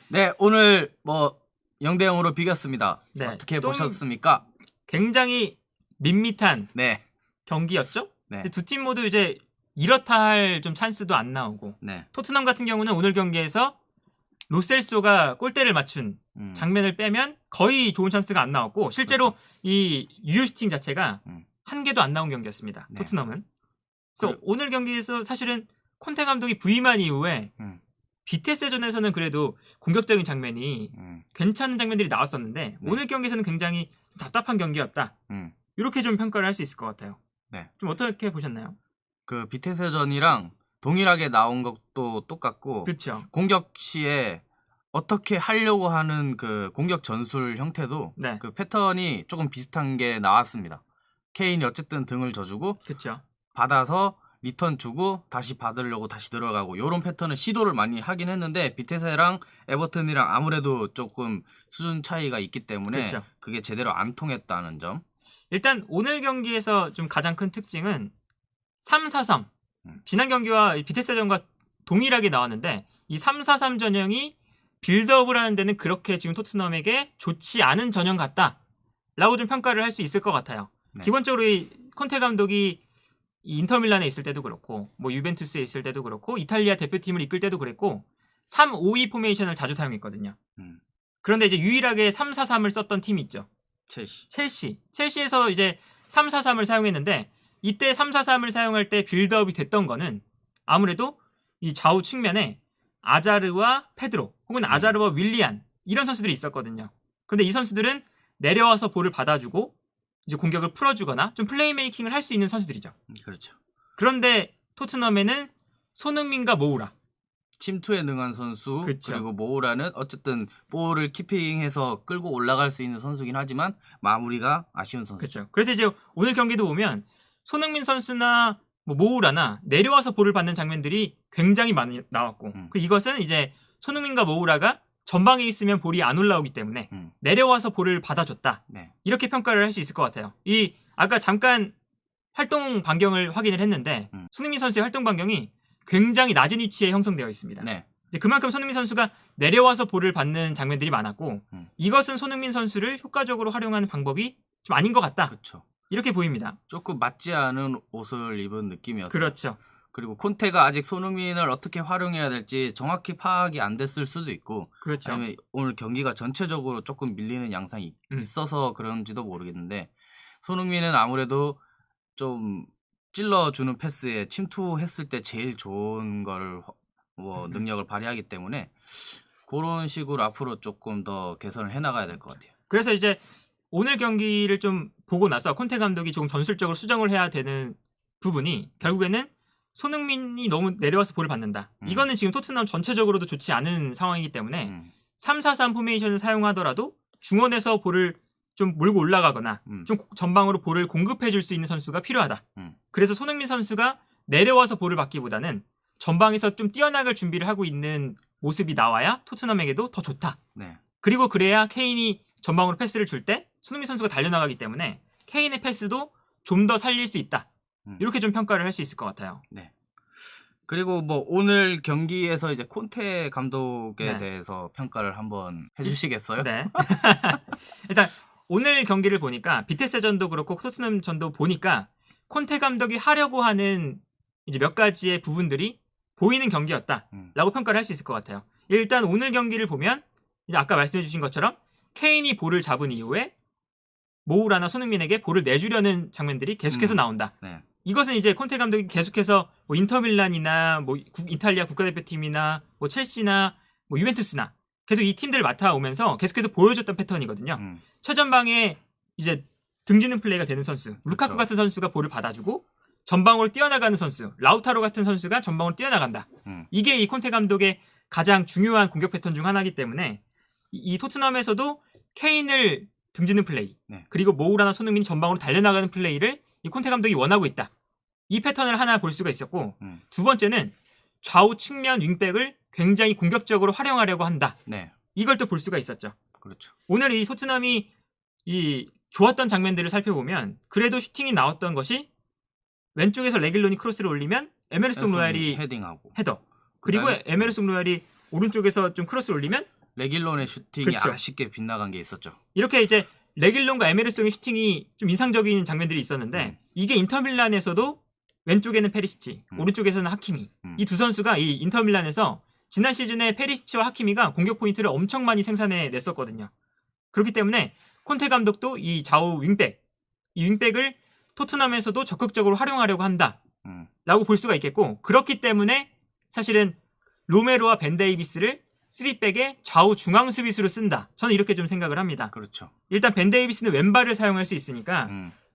네, 오늘 뭐 0대 0으로 비겼습니다. 네, 어떻게 좀 보셨습니까? 굉장히 밋밋한 네, 경기였죠. 네, 두 팀 모두 이제 이렇다 할 좀 찬스도 안 나오고 네. 토트넘 같은 경우는 오늘 경기에서 로셀소가 골대를 맞춘 음, 장면을 빼면 거의 좋은 찬스가 안 나왔고 실제로 그렇죠. 이 유효 슈팅 자체가 음. 한 개도 안 나온 경기였습니다. 네. 토트넘은. 그래서 그- 오늘 경기에서 사실은 콘테 감독이 부임한 이후에 음, 비테세전에서는 그래도 공격적인 장면이 괜찮은 장면들이 나왔었는데 네. 오늘 경기에서는 굉장히 답답한 경기였다. 음. 이렇게 좀 평가를 할 수 있을 것 같아요. 네. 좀 어떻게 보셨나요? 그 비테세전이랑 동일하게 나온 것도 똑같고 그렇죠. 공격 시에 어떻게 하려고 하는 그 공격 전술 형태도 네. 그 패턴이 조금 비슷한 게 나왔습니다. 케인이 어쨌든 등을 져주고 그렇죠. 받아서 리턴 주고 다시 받으려고 다시 들어가고 이런 패턴을 시도를 많이 하긴 했는데 비테세랑 에버튼이랑 아무래도 조금 수준 차이가 있기 때문에 그렇죠. 그게 제대로 안 통했다는 점. 일단 오늘 경기에서 좀 가장 큰 특징은 3-4-3. 음. 지난 경기와 비테세전과 동일하게 나왔는데 이 3-4-3 전형이 빌드업을 하는 데는 그렇게 지금 토트넘에게 좋지 않은 전형 같다라고 좀 평가를 할 수 있을 것 같아요. 네. 기본적으로 이 콘테 감독이 이 인터밀란에 있을 때도 그렇고 뭐 유벤투스에 있을 때도 그렇고 이탈리아 대표팀을 이끌 때도 그랬고 3-5-2 포메이션을 자주 사용했거든요. 그런데 이제 유일하게 3-4-3을 썼던 팀이 있죠. 첼시. 첼시에서 이제 3-4-3을 사용했는데 이때 3-4-3을 사용할 때 빌드업이 됐던 거는 아무래도 이 좌우 측면에 아자르와 페드로 혹은 아자르와 윌리안 이런 선수들이 있었거든요. 근데 이 선수들은 내려와서 볼을 받아주고 이제 공격을 풀어주거나 좀 플레이메이킹을 할 수 있는 선수들이죠. 그렇죠. 그런데 토트넘에는 손흥민과 모우라. 침투에 능한 선수 그렇죠. 그리고 모우라는 어쨌든 볼을 키핑해서 끌고 올라갈 수 있는 선수긴 하지만 마무리가 아쉬운 선수. 그렇죠. 그래서 이제 오늘 경기도 보면 손흥민 선수나 뭐 모우라나 내려와서 볼을 받는 장면들이 굉장히 많이 나왔고 이것은 이제 손흥민과 모우라가 전방에 있으면 볼이 안 올라오기 때문에 내려와서 볼을 받아줬다. 네. 이렇게 평가를 할 수 있을 것 같아요. 이 아까 잠깐 활동 반경을 확인을 했는데 손흥민 선수의 활동 반경이 굉장히 낮은 위치에 형성되어 있습니다. 네. 이제 그만큼 손흥민 선수가 내려와서 볼을 받는 장면들이 많았고 이것은 손흥민 선수를 효과적으로 활용하는 방법이 좀 아닌 것 같다. 그렇죠. 이렇게 보입니다. 조금 맞지 않은 옷을 입은 느낌이었어요. 그렇죠. 그리고 콘테가 아직 손흥민을 어떻게 활용해야 될지 정확히 파악이 안 됐을 수도 있고 그렇죠. 아니면 오늘 경기가 전체적으로 조금 밀리는 양상이 있어서 그런지도 모르겠는데 손흥민은 아무래도 좀 찔러주는 패스에 침투했을 때 제일 좋은 거를 능력을 발휘하기 때문에 그런 식으로 앞으로 조금 더 개선을 해나가야 될 것 같아요. 그래서 이제 오늘 경기를 좀 보고 나서 콘테 감독이 조금 전술적으로 수정을 해야 되는 부분이 결국에는 손흥민이 너무 내려와서 볼을 받는다. 이거는 지금 토트넘 전체적으로도 좋지 않은 상황이기 때문에 3-4-3 포메이션을 사용하더라도 중원에서 볼을 좀 몰고 올라가거나 좀 전방으로 볼을 공급해 줄 수 있는 선수가 필요하다. 그래서 손흥민 선수가 내려와서 볼을 받기보다는 전방에서 좀 뛰어나갈 준비를 하고 있는 모습이 나와야 토트넘에게도 더 좋다. 네. 그리고 그래야 케인이 전방으로 패스를 줄 때 손흥민 선수가 달려나가기 때문에 케인의 패스도 좀 더 살릴 수 있다. 이렇게 좀 평가를 할 수 있을 것 같아요. 네. 그리고 뭐 오늘 경기에서 이제 콘테 감독에 네. 대해서 평가를 한번 해주시겠어요? 네. 일단 오늘 경기를 보니까 비테세전도 그렇고 토트넘전도 보니까 콘테 감독이 하려고 하는 이제 몇 가지의 부분들이 보이는 경기였다라고 평가를 할 수 있을 것 같아요. 일단 오늘 경기를 보면 이제 아까 말씀해주신 것처럼 케인이 볼을 잡은 이후에 모우라나 손흥민에게 볼을 내주려는 장면들이 계속해서 나온다. 네. 이것은 이제 콘테 감독이 계속해서 뭐 인터밀란이나 뭐 이탈리아 국가대표팀이나 뭐 첼시나 뭐 유벤투스나 계속 이 팀들을 맡아오면서 계속해서 보여줬던 패턴이거든요. 최전방에 이제 등지는 플레이가 되는 선수, 루카쿠 같은 선수가 볼을 받아주고 전방으로 뛰어나가는 선수, 라우타로 같은 선수가 전방으로 뛰어나간다. 이게 이 콘테 감독의 가장 중요한 공격 패턴 중 하나이기 때문에 이 토트넘에서도 케인을 등지는 플레이, 그리고 모우라나 손흥민이 전방으로 달려나가는 플레이를 이 콘테 감독이 원하고 있다. 이 패턴을 하나 볼 수가 있었고 두 번째는 좌우 측면 윙백을 굉장히 공격적으로 활용하려고 한다. 네. 이걸 또 볼 수가 있었죠. 그렇죠. 오늘 이 토트넘이 이 좋았던 장면들을 살펴보면 그래도 슈팅이 나왔던 것이 왼쪽에서 레길론이 크로스를 올리면 에메르송 로얄이 헤딩하고 헤더, 그리고 그다음에 에메르송 로얄이 오른쪽에서 좀 크로스를 올리면 레길론의 슈팅이 그쵸. 아쉽게 빗나간 게 있었죠. 이렇게 이제 레길론과 에메르송의 슈팅이 좀 인상적인 장면들이 있었는데 이게 인터밀란에서도 왼쪽에는 페리시치, 오른쪽에서는 하키미. 이 두 선수가 이 인터밀란에서 지난 시즌에 페리시치와 하키미가 공격 포인트를 엄청 많이 생산해 냈었거든요. 그렇기 때문에 콘테 감독도 이 좌우 윙백, 이 윙백을 토트넘에서도 적극적으로 활용하려고 한다라고 볼 수가 있겠고, 그렇기 때문에 사실은 로메로와 벤 데이비스를 3백의 좌우 중앙 수비수로 쓴다. 저는 이렇게 좀 생각을 합니다. 그렇죠. 일단 벤 데이비스는 왼발을 사용할 수 있으니까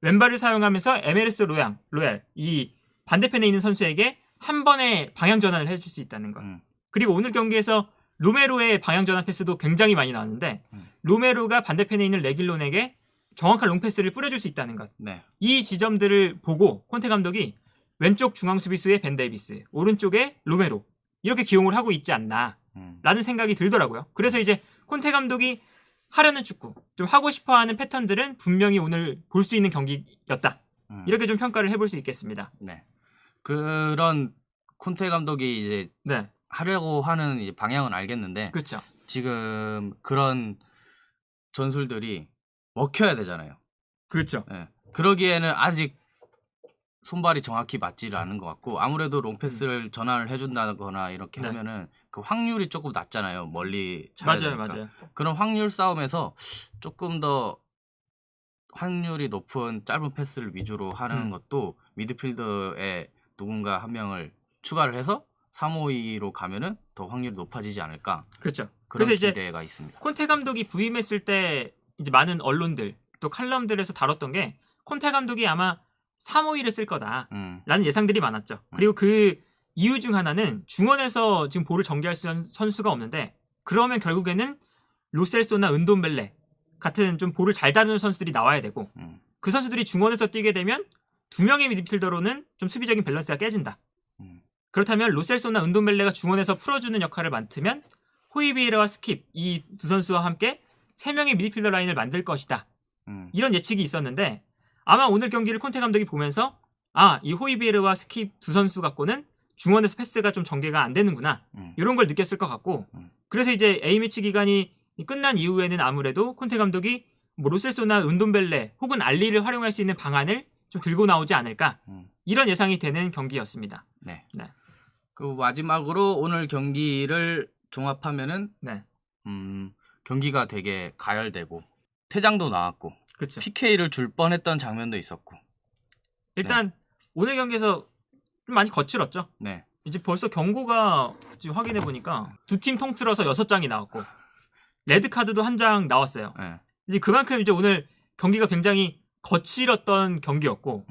왼발을 사용하면서 에메르스 로얄 이 반대편에 있는 선수에게 한 번에 방향 전환을 해줄 수 있다는 것. 그리고 오늘 경기에서 로메로의 방향 전환 패스도 굉장히 많이 나왔는데 로메로가 반대편에 있는 레길론에게 정확한 롱패스를 뿌려줄 수 있다는 것. 네. 이 지점들을 보고 콘테 감독이 왼쪽 중앙 수비수의 벤 데이비스, 오른쪽에 로메로 이렇게 기용을 하고 있지 않나 라는 생각이 들더라고요. 그래서 이제 콘테 감독이 하려는 축구, 좀 하고 싶어하는 패턴들은 분명히 오늘 볼 수 있는 경기였다. 이렇게 좀 평가를 해볼 수 있겠습니다. 네. 그런 콘테 감독이 이제 네. 하려고 하는 이제 방향은 알겠는데 그렇죠. 지금 그런 전술들이 먹혀야 되잖아요. 그렇죠. 네. 그러기에는 아직 손발이 정확히 맞지를 않은 것 같고 아무래도 롱패스를 전환을 해준다거나 이렇게 네. 하면은 그 확률이 조금 낮잖아요. 멀리 차야 되니까. 맞아요. 그런 확률 싸움에서 조금 더 확률이 높은 짧은 패스를 위주로 하는 것도 미드필더에 누군가 한 명을 추가를 해서 3-5-2로 가면은 더 확률이 높아지지 않을까. 그렇죠. 그런 그래서 이제 기대가 있습니다. 콘테 감독이 부임했을 때 이제 많은 언론들 또 칼럼들에서 다뤘던 게 콘테 감독이 아마 3-5-2를 쓸 거다라는 예상들이 많았죠. 그리고 그 이유 중 하나는 중원에서 지금 볼을 전개할 선수가 없는데 그러면 결국에는 로셀소나 은돔벨레 같은 좀 볼을 잘 다루는 선수들이 나와야 되고 그 선수들이 중원에서 뛰게 되면 두 명의 미드필더로는 좀 수비적인 밸런스가 깨진다. 그렇다면 로셀소나 은돔벨레가 중원에서 풀어주는 역할을 맡으면 호이비에르와 스킵 이 두 선수와 함께 세 명의 미드필더 라인을 만들 것이다. 이런 예측이 있었는데 아마 오늘 경기를 콘테 감독이 보면서 이 호이비에르와 스킵 두 선수 갖고는 중원에서 패스가 좀 전개가 안 되는구나. 이런 걸 느꼈을 것 같고 그래서 이제 A매치 기간이 끝난 이후에는 아무래도 콘테 감독이 뭐 로셀소나 은돔벨레 혹은 알리를 활용할 수 있는 방안을 좀 들고 나오지 않을까. 이런 예상이 되는 경기였습니다. 네. 네. 그 마지막으로 오늘 경기를 종합하면은 네. 경기가 되게 가열되고 퇴장도 나왔고 그렇죠. PK를 줄 뻔했던 장면도 있었고 일단 오늘 경기에서 좀 많이 거칠었죠. 네. 이제 벌써 경고가 지금 확인해 보니까 두 팀 통틀어서 6장이 나왔고 레드 카드도 한 장 나왔어요. 네. 이제 그만큼 이제 오늘 경기가 굉장히 거칠었던 경기였고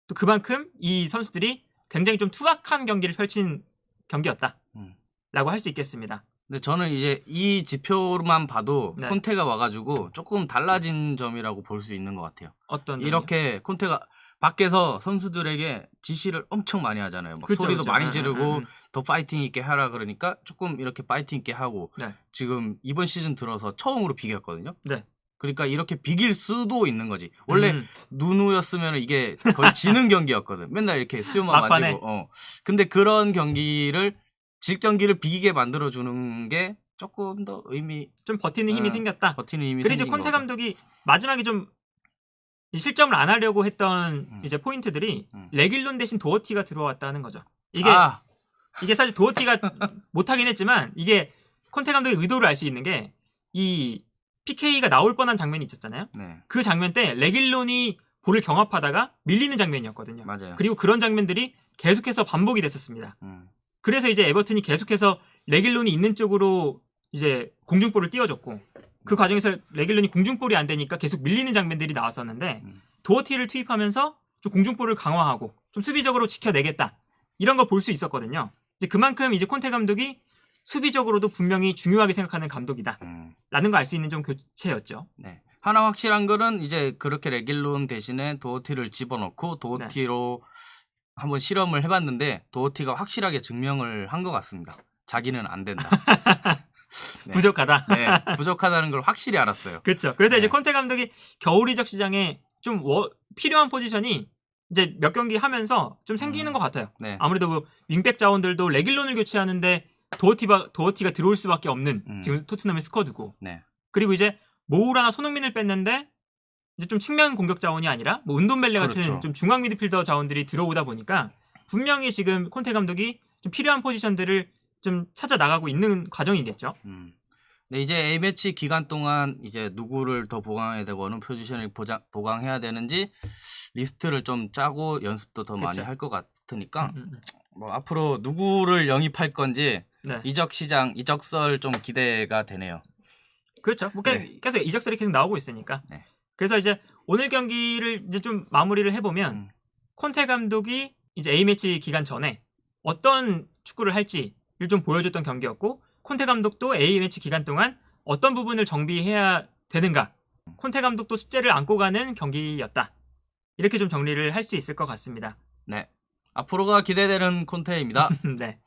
또 그만큼 이 선수들이 굉장히 좀 투박한 경기를 펼친 경기였다라고 할 수 있겠습니다. 근데 저는 이제 이 지표로만 봐도 네. 콘테가 와가지고 조금 달라진 점이라고 볼 수 있는 것 같아요. 어떤 이렇게 콘테가 밖에서 선수들에게 지시를 엄청 많이 하잖아요. 막 그쵸, 소리도 그쵸. 많이 지르고 더 파이팅 있게 하라 그러니까 조금 이렇게 파이팅 있게 하고 네. 지금 이번 시즌 들어서 처음으로 비겼거든요. 네. 그러니까 이렇게 비길 수도 있는 거지. 원래 누누였으면 이게 거의 지는 경기였거든. 맨날 이렇게 수요만 막판에. 맞고. 근데 그런 경기를 질 경기를 비기게 만들어주는 게 조금 더 좀 버티는 힘이 생겼다. 버티는 힘이 그리고 이제 생긴 콘테 거죠. 감독이 마지막에 좀 실점을 안 하려고 했던 이제 포인트들이 레길론 대신 도어티가 들어왔다는 거죠. 이게 사실 도어티가 못하긴 했지만 이게 콘테 감독의 의도를 알 수 있는 게 이 PK가 나올 뻔한 장면이 있었잖아요. 네. 그 장면 때 레길론이 볼을 경합하다가 밀리는 장면이었거든요. 맞아요. 그리고 그런 장면들이 계속해서 반복이 됐었습니다. 그래서 이제 에버튼이 계속해서 레길론이 있는 쪽으로 이제 공중볼을 띄워줬고 그 과정에서 레길론이 공중볼이 안 되니까 계속 밀리는 장면들이 나왔었는데 도어티를 투입하면서 좀 공중볼을 강화하고 좀 수비적으로 지켜내겠다 이런 거 볼 수 있었거든요. 이제 그만큼 이제 콘테 감독이 수비적으로도 분명히 중요하게 생각하는 감독이다 라는 걸 알 수 있는 좀 교체였죠. 네. 하나 확실한 거는 이제 그렇게 레길론 대신에 도어티를 집어넣고 도어티로 한번 실험을 해봤는데 도어티가 확실하게 증명을 한 것 같습니다. 자기는 안 된다. 네. 부족하다. 네, 부족하다는 걸 확실히 알았어요. 그렇죠. 그래서 네. 이제 콘테 감독이 겨울 이적 시장에 좀 필요한 포지션이 이제 몇 경기 하면서 좀 생기는 것 같아요. 네. 아무래도 그 윙백 자원들도 레길론을 교체하는데 도어티가 들어올 수밖에 없는 지금 토트넘의 스쿼드고. 네. 그리고 이제 모우라나 손흥민을 뺐는데 이제 좀 측면 공격 자원이 아니라 뭐 은돈벨레 같은 그렇죠. 좀 중앙 미드필더 자원들이 들어오다 보니까 분명히 지금 콘테 감독이 좀 필요한 포지션들을 좀 찾아 나가고 있는 과정이겠죠. 네, 이제 A매치 기간 동안 이제 누구를 더 보강해야 되고 어느 포지션을 보강해야 되는지 리스트를 좀 짜고 연습도 더 많이 그쵸. 할 것 같으니까 뭐 앞으로 누구를 영입할 건지 네. 이적 시장, 이적설 좀 기대가 되네요. 그렇죠. 뭐 계속 이적설이 계속 나오고 있으니까. 네. 그래서 이제 오늘 경기를 이제 좀 마무리를 해보면 콘테 감독이 이제 A매치 기간 전에 어떤 축구를 할지를 좀 보여줬던 경기였고 콘테 감독도 A매치 기간 동안 어떤 부분을 정비해야 되는가 콘테 감독도 숙제를 안고 가는 경기였다. 이렇게 좀 정리를 할 수 있을 것 같습니다. 네. 앞으로가 기대되는 콘테입니다. 네.